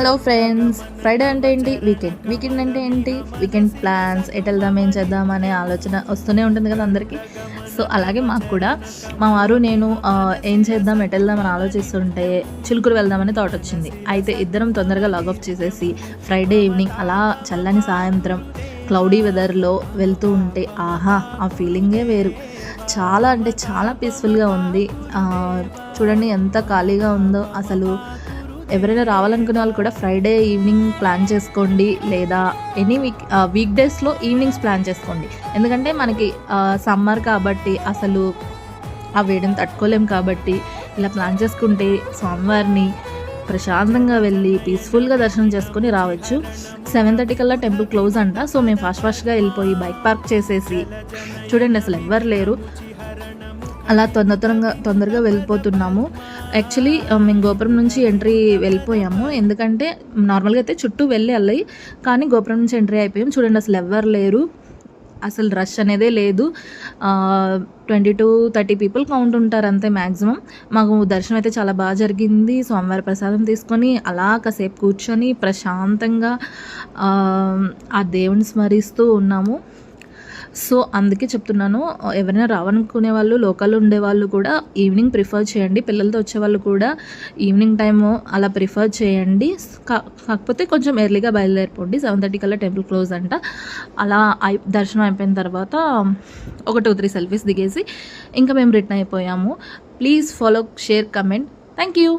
Hello friends, Friday అంటే ఏంటి? Weekend అంటే ఏంటి? వీకెండ్ ప్లాన్స్, ఎటు వెళ్దాం, ఏం చేద్దాం అనే ఆలోచన వస్తూనే ఉంటుంది కదా అందరికీ. సో అలాగే మాకు కూడా మా వారు నేను ఏం చేద్దాం, ఎటు వెళ్దాం అని ఆలోచిస్తుంటే చిలుకూరు వెళ్దామని థాట్ వచ్చింది. అయితే ఇద్దరం తొందరగా లాగౌట్ చేసేసి ఫ్రైడే ఈవినింగ్ అలా చల్లని సాయంత్రం క్లౌడీ వెదర్లో వెళ్తూ ఉంటే ఆహా, ఆ ఫీలింగే వేరు. చాలా అంటే చాలా పీస్ఫుల్గా ఉంది. చూడండి ఎంత ఖాళీగా ఉందో అసలు. ఎవరైనా రావాలనుకునే వాళ్ళు కూడా ఫ్రైడే ఈవినింగ్ ప్లాన్ చేసుకోండి, లేదా ఎనీ వీక్ డేస్లో ఈవినింగ్స్ ప్లాన్ చేసుకోండి. ఎందుకంటే మనకి సమ్మర్ కాబట్టి అసలు ఆ వేడిని తట్టుకోలేం కాబట్టి ఇలా ప్లాన్ చేసుకుంటే స్వామివారిని ప్రశాంతంగా వెళ్ళి పీస్ఫుల్గా దర్శనం చేసుకొని రావచ్చు. 7:30 కల్లా టెంపుల్ క్లోజ్ అంట. సో మేము ఫాస్ట్గా వెళ్ళిపోయి బైక్ పార్క్ చేసేసి, చూడండి అసలు ఎవ్వరు లేరు, అలా తొందరగా వెళ్ళిపోతున్నాము. యాక్చువల్లీ మేము గోపురం నుంచి ఎంట్రీ వెళ్ళిపోయాము, ఎందుకంటే నార్మల్గా అయితే చుట్టూ వెళ్ళాలి, కానీ గోపురం నుంచి ఎంట్రీ అయిపోయాం. చూడండి అసలు ఎవ్వరు లేరు, అసలు రష్ అనేదే లేదు. 20 to 30 పీపుల్ కౌంట్ ఉంటారు అంతే మ్యాక్సిమం. మాకు దర్శనం అయితే చాలా బాగా జరిగింది. స్వామివారి ప్రసాదం తీసుకొని అలా కాసేపు కూర్చొని ప్రశాంతంగా ఆ దేవుని స్మరిస్తూ ఉన్నాము. సో అందుకే చెప్తున్నాను, ఎవరైనా రావాలనుకునే వాళ్ళు, లోకల్ ఉండేవాళ్ళు కూడా ఈవినింగ్ ప్రిఫర్ చేయండి. పిల్లలతో వచ్చేవాళ్ళు కూడా ఈవినింగ్ టైము అలా ప్రిఫర్ చేయండి. కాకపోతే కొంచెం ఎర్లీగా బయలుదేరిపోండి. 7:30 కల్లా టెంపుల్ క్లోజ్ అంట. అలా దర్శనం అయిపోయిన తర్వాత ఒక 2-3 సెల్ఫీస్ దిగేసి ఇంకా మేము రిటర్న్ అయిపోయాము. Please follow, share, comment. Thank you.